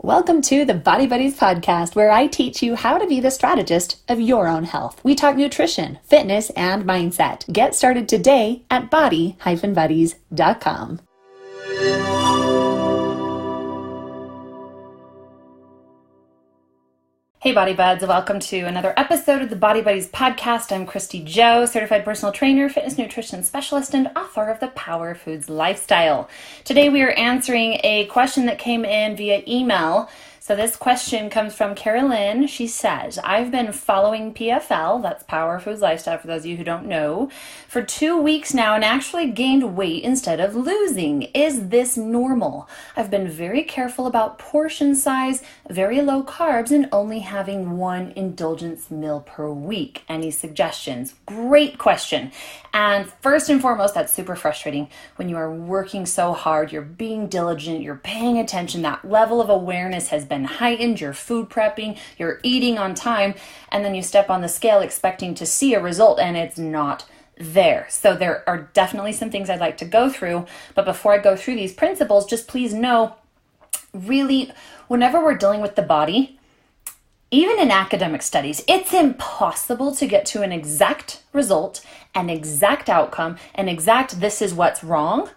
Welcome to the Body Buddies podcast, where I teach you how to be the strategist of your own health. We talk nutrition, fitness, and mindset. Get started today at body-buddies.com. Hey Body Buds, welcome to another episode of the Body Buddies podcast. I'm Christy Joe, certified personal trainer, fitness nutrition specialist, and author of the Power Foods Lifestyle. Today we are answering a question that came in via email. So this question comes from Carolyn. She says, I've been following PFL, that's Power Foods Lifestyle for those of you who don't know, for 2 weeks now and actually gained weight instead of losing. Is this normal? I've been very careful about portion size, very low carbs, and only having one indulgence meal per week. Any suggestions? Great question. And first and foremost, that's super frustrating when you are working so hard, you're being diligent, you're paying attention, that level of awareness has been heightened, you're food prepping, you're eating on time, and then you step on the scale expecting to see a result and it's not there. So there are definitely some things I'd like to go through, but before I go through these principles, just please know, really, whenever we're dealing with the body, even in academic studies, it's impossible to get to an exact result, an exact outcome, an exact this is what's wrong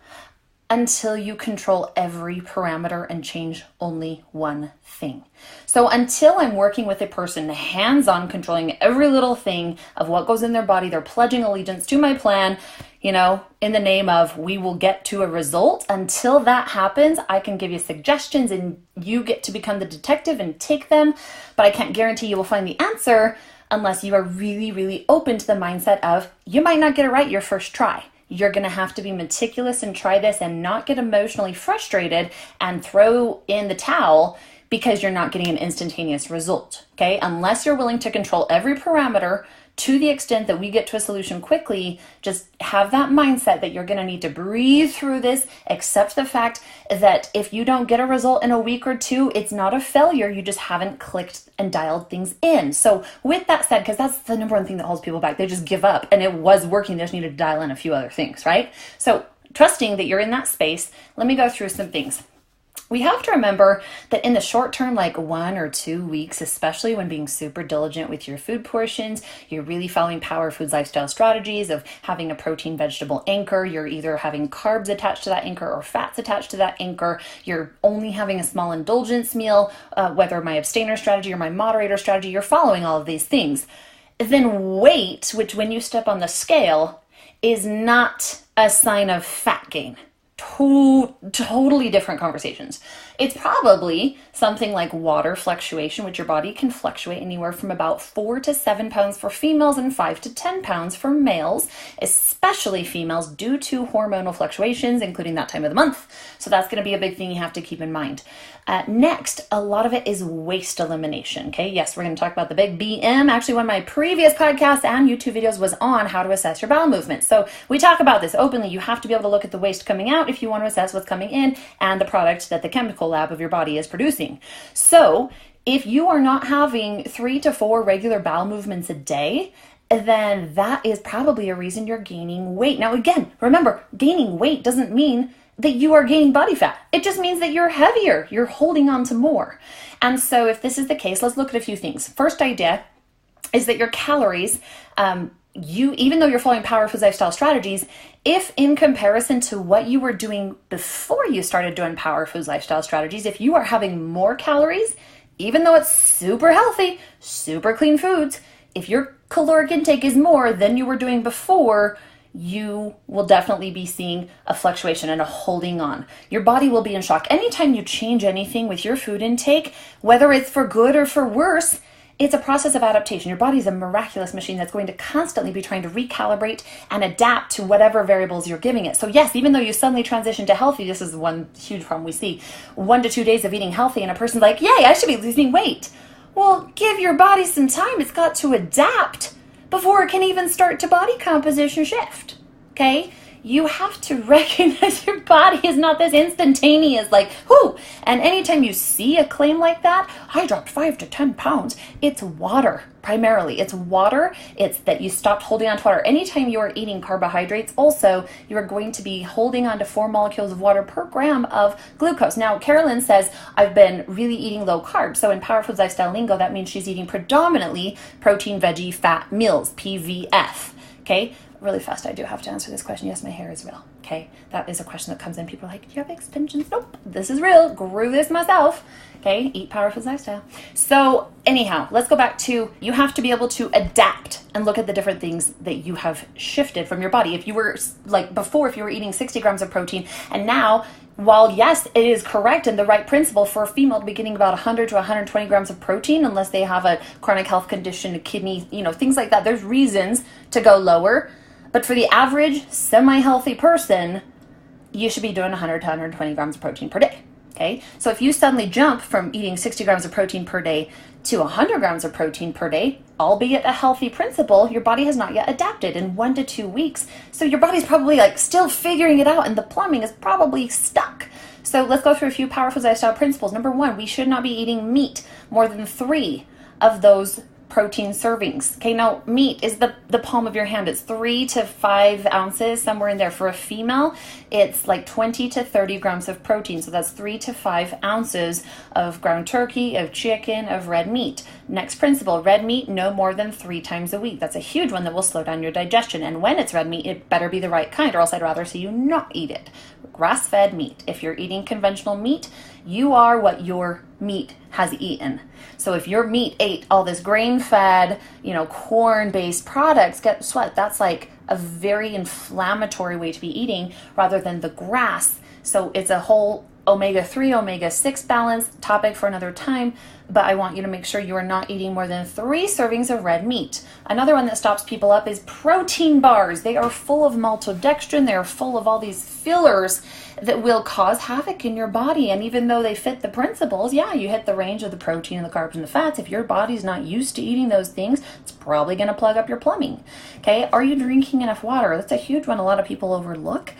until you control every parameter and change only one thing. So until I'm working with a person hands-on controlling every little thing of what goes in their body, they're pledging allegiance to my plan, in the name of we will get to a result. Until that happens, I can give you suggestions and you get to become the detective and take them, but I can't guarantee you will find the answer unless you are really, really open to the mindset of you might not get it right your first try. You're going to have to be meticulous and try this and not get emotionally frustrated and throw in the towel because you're not getting an instantaneous result, okay? Unless you're willing to control every parameter to the extent that we get to a solution quickly, just have that mindset that you're going to need to breathe through this, accept the fact that if you don't get a result in a week or two, it's not a failure. You just haven't clicked and dialed things in. So with that said, because that's the number one thing that holds people back, they just give up and it was working. They just needed to dial in a few other things, right? So trusting that you're in that space, let me go through some things. We have to remember that in the short term, like 1 or 2 weeks, especially when being super diligent with your food portions, you're really following Power Foods lifestyle strategies of having a protein vegetable anchor. You're either having carbs attached to that anchor or fats attached to that anchor. You're only having a small indulgence meal, whether my abstainer strategy or my moderator strategy, you're following all of these things. Then weight, which when you step on the scale, is not a sign of fat gain. Totally different conversations. It's probably something like water fluctuation, which your body can fluctuate anywhere from about 4 to 7 pounds for females and 5 to 10 pounds for males, especially females due to hormonal fluctuations, including that time of the month. So that's going to be a big thing you have to keep in mind. Next, a lot of it is waste elimination. Okay, yes, we're going to talk about the big BM. Actually, one of my previous podcasts and YouTube videos was on how to assess your bowel movement. So we talk about this openly. You have to be able to look at the waste coming out if you want to assess what's coming in and the product that the chemical lab of your body is producing. So if you are not having 3 to 4 regular bowel movements a day, then that is probably a reason you're gaining weight. Now, again, remember, gaining weight doesn't mean that you are gaining body fat. It just means that you're heavier. You're holding on to more. And so if this is the case, let's look at a few things. First idea is that your calories, even though you're following Power Foods lifestyle strategies, if in comparison to what you were doing before you started doing Power Foods lifestyle strategies, if you are having more calories, even though it's super healthy, super clean foods, if your caloric intake is more than you were doing before, you will definitely be seeing a fluctuation and a holding on. Your body will be in shock. Anytime you change anything with your food intake, whether it's for good or for worse, it's a process of adaptation. Your body is a miraculous machine that's going to constantly be trying to recalibrate and adapt to whatever variables you're giving it. So yes, even though you suddenly transition to healthy, this is one huge problem we see. 1 to 2 days of eating healthy and a person's like, yay, I should be losing weight. Well, give your body some time. It's got to adapt before it can even start to body composition shift, okay? you have to recognize your body is not this instantaneous, like, whoo. And anytime you see a claim like that, I dropped 5 to 10 pounds, it's water. Primarily, it's water. It's that you stopped holding on to water. Anytime you are eating carbohydrates, also, you are going to be holding on to 4 molecules of water per gram of glucose. Now, Carolyn says, I've been really eating low carb. So in Power Foods Lifestyle lingo, that means she's eating predominantly protein, veggie, fat meals, PVF. Okay, really fast, I do have to answer this question. Yes, my hair is real. Okay, that is a question that comes in. People are like, do you have extensions? Nope, this is real. Grew this myself. Okay, eat Power Foods Lifestyle. So anyhow, let's go back to, you have to be able to adapt and look at the different things that you have shifted from your body. If you were, like before, if you were eating 60 grams of protein, and now, while yes, it is correct and the right principle for a female to be getting about 100 to 120 grams of protein, unless they have a chronic health condition, a kidney, things like that, there's reasons to go lower. But for the average semi-healthy person, you should be doing 100 to 120 grams of protein per day. Okay, so if you suddenly jump from eating 60 grams of protein per day to 100 grams of protein per day, albeit a healthy principle, your body has not yet adapted in 1 to 2 weeks. So your body's probably like still figuring it out and the plumbing is probably stuck. So let's go through a few Power Foods Lifestyle principles. Number 1, we should not be eating meat more than 3 of those protein servings. Okay, now meat is the palm of your hand. It's 3 to 5 ounces, somewhere in there. For a female, it's like 20 to 30 grams of protein. So that's 3 to 5 ounces of ground turkey, of chicken, of red meat. Next principle, red meat no more than 3 times a week. That's a huge one that will slow down your digestion. And when it's red meat, it better be the right kind, or else I'd rather see you not eat it. Grass-fed meat. If you're eating conventional meat, you are what your meat has eaten. So if your meat ate all this grain-fed, corn-based products, guess what? That's like a very inflammatory way to be eating rather than the grass. So it's a whole omega-3, omega-6 balance topic for another time, but I want you to make sure you are not eating more than 3 servings of red meat. Another one that stops people up is protein bars. They are full of maltodextrin. They are full of all these fillers that will cause havoc in your body. And even though they fit the principles, yeah, you hit the range of the protein and the carbs and the fats. If your body's not used to eating those things, it's probably going to plug up your plumbing. Okay, are you drinking enough water? That's a huge one a lot of people overlook.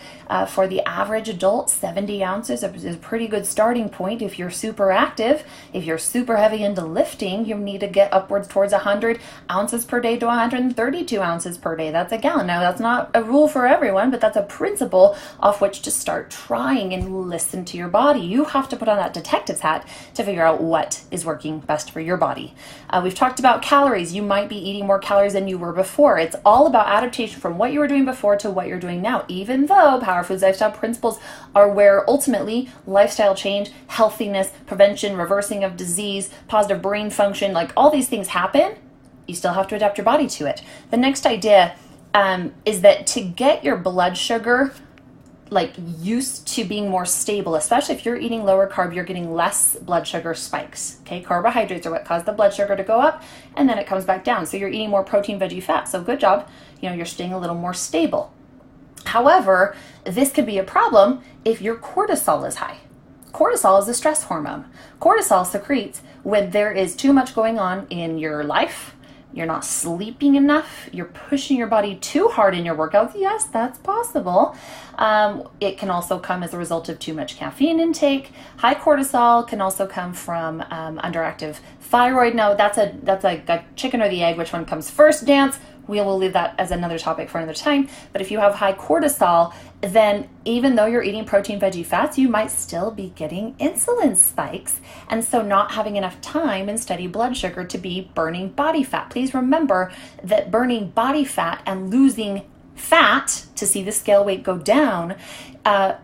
For the average adult, 70 ounces is a pretty good starting point. If you're super active, if you're super heavy into lifting, you need to get upwards towards 100 ounces per day to 132 ounces per day. That's a gallon. Now, that's not a rule for everyone, but that's a principle off which to start trying and listen to your body. You have to put on that detective's hat to figure out what is working best for your body. We've talked about calories. You might be eating more calories than you were before. It's all about adaptation from what you were doing before to what you're doing now, even though Power Foods Lifestyle principles are where ultimately lifestyle change, healthiness, prevention, reversing of disease, positive brain function, like all these things happen. You still have to adapt your body to it. The next idea is that to get your blood sugar used to being more stable, especially if you're eating lower carb, you're getting less blood sugar spikes. Okay, carbohydrates are what cause the blood sugar to go up and then it comes back down. So you're eating more protein, veggie, fat. So good job. You're staying a little more stable. However, this could be a problem if your cortisol is high. Cortisol is a stress hormone. Cortisol secretes when there is too much going on in your life. You're not sleeping enough. You're pushing your body too hard in your workouts. Yes, that's possible. It can also come as a result of too much caffeine intake. High cortisol can also come from underactive thyroid. Now, that's a chicken or the egg. Which one comes first dance? We will leave that as another topic for another time. But if you have high cortisol, then even though you're eating protein, veggie, fats, you might still be getting insulin spikes. And so not having enough time and steady blood sugar to be burning body fat. Please remember that burning body fat and losing fat to see the scale weight go down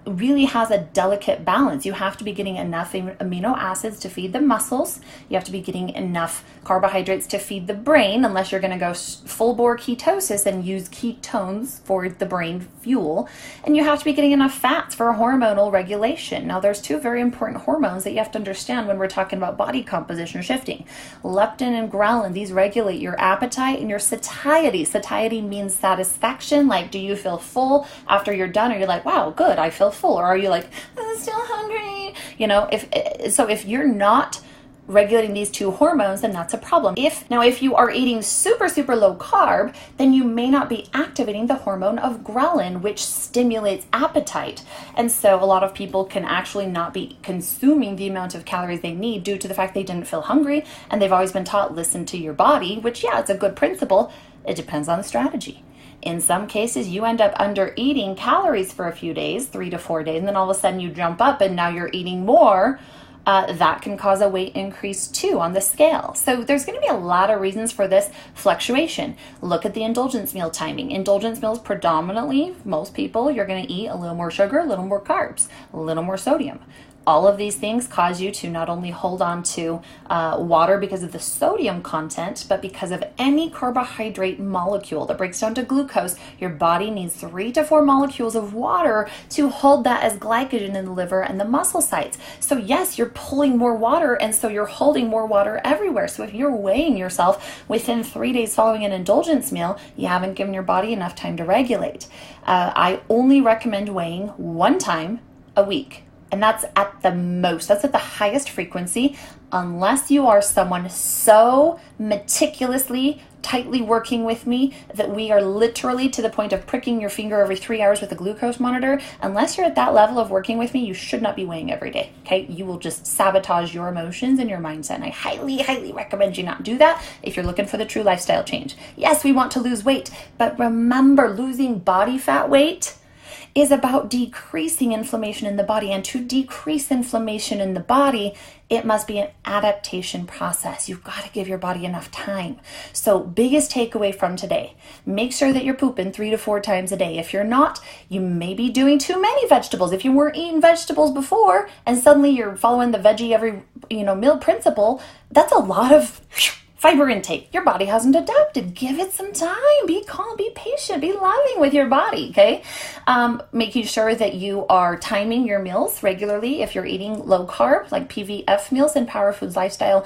really has a delicate balance. You have to be getting enough amino acids to feed the muscles. You have to be getting enough carbohydrates to feed the brain, unless you're going to go full bore ketosis and use ketones for the brain fuel. And you have to be getting enough fats for hormonal regulation. Now, there's 2 very important hormones that you have to understand when we're talking about body composition shifting. Leptin and ghrelin, these regulate your appetite and your satiety. Satiety means satisfaction. Like, do you feel full after you're done? Or you're like, wow, good, I feel full. Or are you like, I'm still hungry? If you're not regulating these two hormones, then that's a problem. If you are eating super, super low carb, then you may not be activating the hormone of ghrelin, which stimulates appetite. And so a lot of people can actually not be consuming the amount of calories they need due to the fact they didn't feel hungry, and they've always been taught, listen to your body, which, yeah, it's a good principle. It depends on the strategy. In some cases, you end up under eating calories for a few days, 3 to 4 days, and then all of a sudden you jump up and now you're eating more. That can cause a weight increase too on the scale. So there's going to be a lot of reasons for this fluctuation. Look at the indulgence meal timing. Indulgence meals predominantly, most people, you're going to eat a little more sugar, a little more carbs, a little more sodium. All of these things cause you to not only hold on to water because of the sodium content, but because of any carbohydrate molecule that breaks down to glucose. Your body needs 3 to 4 molecules of water to hold that as glycogen in the liver and the muscle sites. So yes, you're pulling more water, and so you're holding more water everywhere. So if you're weighing yourself within 3 days following an indulgence meal, you haven't given your body enough time to regulate. I only recommend weighing 1 time a week. And that's at the most, that's at the highest frequency, unless you are someone so meticulously, tightly working with me that we are literally to the point of pricking your finger every 3 hours with a glucose monitor. Unless you're at that level of working with me, you should not be weighing every day, okay? You will just sabotage your emotions and your mindset. And I highly, highly recommend you not do that if you're looking for the true lifestyle change. Yes, we want to lose weight, but remember, losing body fat weight is about decreasing inflammation in the body. And to decrease inflammation in the body, it must be an adaptation process. You've got to give your body enough time. So biggest takeaway from today, make sure that you're pooping 3 to 4 times a day. If you're not, you may be doing too many vegetables. If you weren't eating vegetables before and suddenly you're following the veggie every meal principle, that's a lot of fiber intake. Your body hasn't adapted. Give it some time. Be calm, be patient, be loving with your body, okay? Making sure that you are timing your meals regularly. If you're eating low carb, like PVF meals and Power Foods Lifestyle,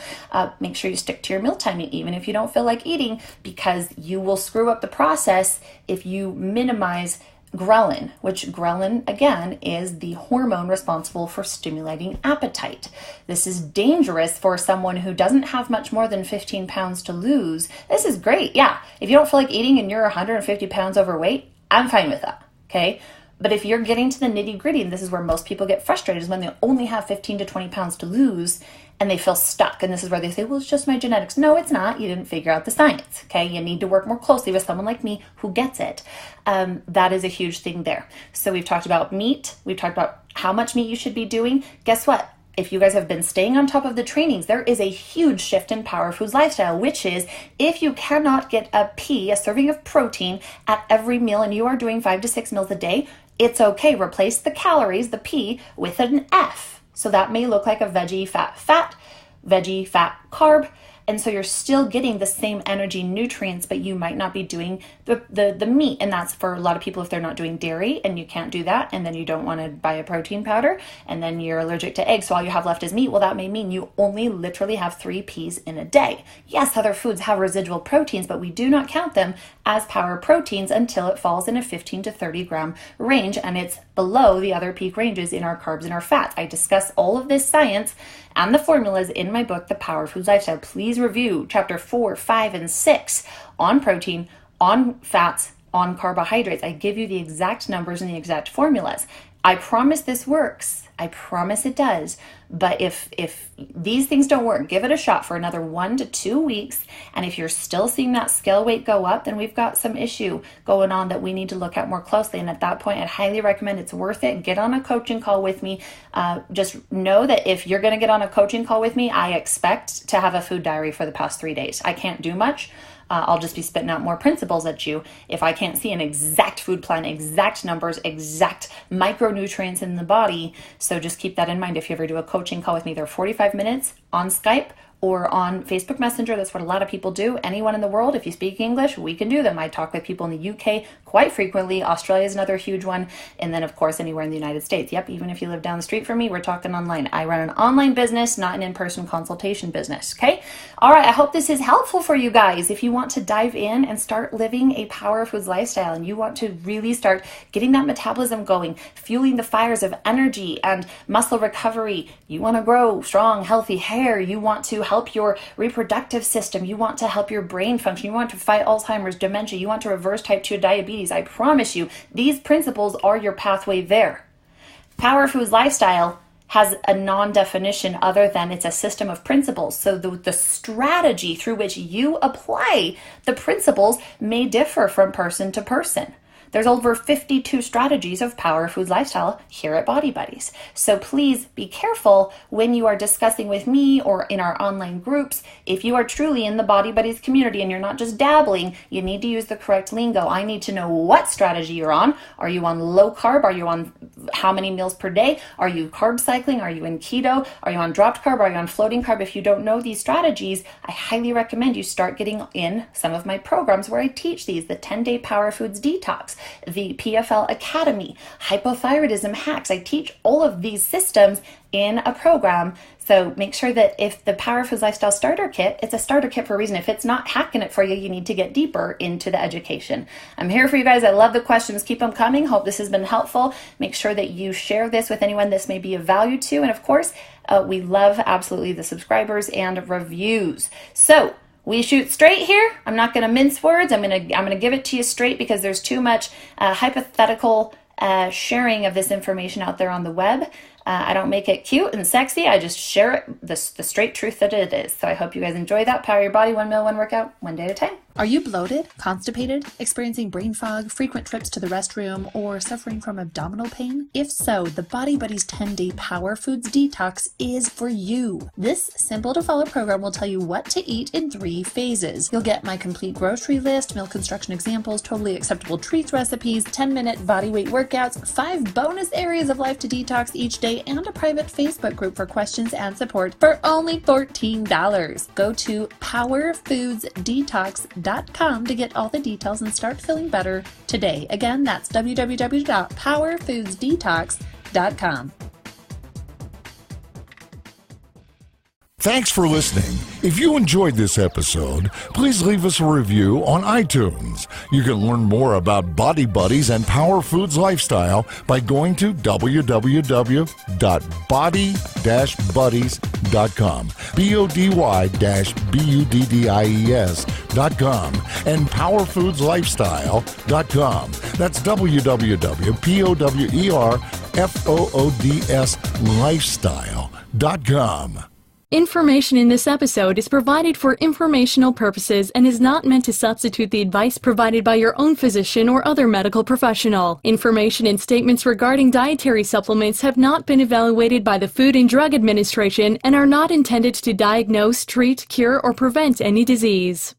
make sure you stick to your meal timing, even if you don't feel like eating, because you will screw up the process if you minimize ghrelin, which ghrelin, again, is the hormone responsible for stimulating appetite. This is dangerous for someone who doesn't have much more than 15 pounds to lose. This is great. Yeah. If you don't feel like eating and you're 150 pounds overweight, I'm fine with that. Okay. But if you're getting to the nitty gritty, and this is where most people get frustrated, is when they only have 15 to 20 pounds to lose and they feel stuck. And this is where they say, well, it's just my genetics. No, it's not. You didn't figure out the science. Okay. You need to work more closely with someone like me who gets it. That is a huge thing there. So we've talked about meat. We've talked about how much meat you should be doing. Guess what? If you guys have been staying on top of the trainings, there is a huge shift in Power Foods Lifestyle, which is if you cannot get a serving of protein at every meal, and you are doing 5 to 6 meals a day, it's okay. Replace the calories, the P, with an F. So that may look like a veggie fat, veggie fat carb. And so you're still getting the same energy nutrients, but you might not be doing the meat. And that's for a lot of people if they're not doing dairy and you can't do that. And then you don't want to buy a protein powder and then you're allergic to eggs. So all you have left is meat. Well, that may mean you only literally have 3 Ps in a day. Yes, other foods have residual proteins, but we do not count them as power proteins until it falls in a 15 to 30 gram range. And it's below the other peak ranges in our carbs and our fats. I discuss all of this science and the formulas in my book, The Power Foods Lifestyle. Please review chapter 4, 5, and 6 on protein, on fats, on carbohydrates. I give you the exact numbers and the exact formulas. I promise this works. I promise it does. But if these things don't work, give it a shot for another 1 to 2 weeks. And if you're still seeing that scale weight go up, then we've got some issue going on that we need to look at more closely. And at that point, I'd highly recommend it's worth it. Get on a coaching call with me. Just know that if you're going to get on a coaching call with me, I expect to have a food diary for the past 3 days. I can't do much. I'll just be spitting out more principles at you if I can't see an exact food plan, exact numbers, exact micronutrients in the body. So just keep that in mind if you ever do a coaching call with me. They're 45 minutes on Skype or on Facebook Messenger. That's what a lot of people do. Anyone in the world, if you speak English, we can do them. I talk with people in the UK quite frequently. Australia is another huge one. And then, of course, anywhere in the United States. Yep, even if you live down the street from me, we're talking online. I run an online business, not an in-person consultation business, okay? All right, I hope this is helpful for you guys. If you want to dive in and start living a Power Foods lifestyle and you want to really start getting that metabolism going, fueling the fires of energy and muscle recovery, you want to grow strong, healthy hair, you want to help your reproductive system, you want to help your brain function, you want to fight Alzheimer's, dementia, you want to reverse type 2 diabetes, I promise you, these principles are your pathway there. Power Foods lifestyle has a non-definition other than it's a system of principles. So the strategy through which you apply the principles may differ from person to person. There's over 52 strategies of Power Foods lifestyle here at Body Buddies. So please be careful when you are discussing with me or in our online groups. If you are truly in the Body Buddies community and you're not just dabbling, you need to use the correct lingo. I need to know what strategy you're on. Are you on low carb? Are you on how many meals per day? Are you carb cycling? Are you in keto? Are you on dropped carb? Are you on floating carb? If you don't know these strategies, I highly recommend you start getting in some of my programs where I teach these, the 10-day Power Foods detox, the PFL Academy, hypothyroidism hacks. I teach all of these systems in a program. So make sure that if the Power Foods Lifestyle Starter Kit, it's a starter kit for a reason. If it's not hacking it for you, you need to get deeper into the education. I'm here for you guys. I love the questions. Keep them coming. Hope this has been helpful. Make sure that you share this with anyone this may be of value to. And of course, we love absolutely the subscribers and reviews. So we shoot straight here. I'm not going to mince words. I'm going to give it to you straight because there's too much hypothetical sharing of this information out there on the web. I don't make it cute and sexy. I just share it, the straight truth that it is. So I hope you guys enjoy that. Power your body, 1 meal, 1 workout, 1 day at a time. Are you bloated, constipated, experiencing brain fog, frequent trips to the restroom, or suffering from abdominal pain? If so, the Body Buddies 10-day Power Foods Detox is for you. This simple to follow program will tell you what to eat in 3 phases. You'll get my complete grocery list, meal construction examples, totally acceptable treats recipes, 10-minute body weight workouts, 5 bonus areas of life to detox each day, and a private Facebook group for questions and support for only $14. Go to powerfoodsdetox.com to get all the details and start feeling better today. Again, that's www.powerfoodsdetox.com. Thanks for listening. If you enjoyed this episode, please leave us a review on iTunes. You can learn more about Body Buddies and Power Foods Lifestyle by going to www.body-buddies.com, BODY-BUDDIES.com, and powerfoodslifestyle.com. That's www.POWERFOODS-lifestyle.com. Information in this episode is provided for informational purposes and is not meant to substitute the advice provided by your own physician or other medical professional. Information and statements regarding dietary supplements have not been evaluated by the Food and Drug Administration and are not intended to diagnose, treat, cure, or prevent any disease.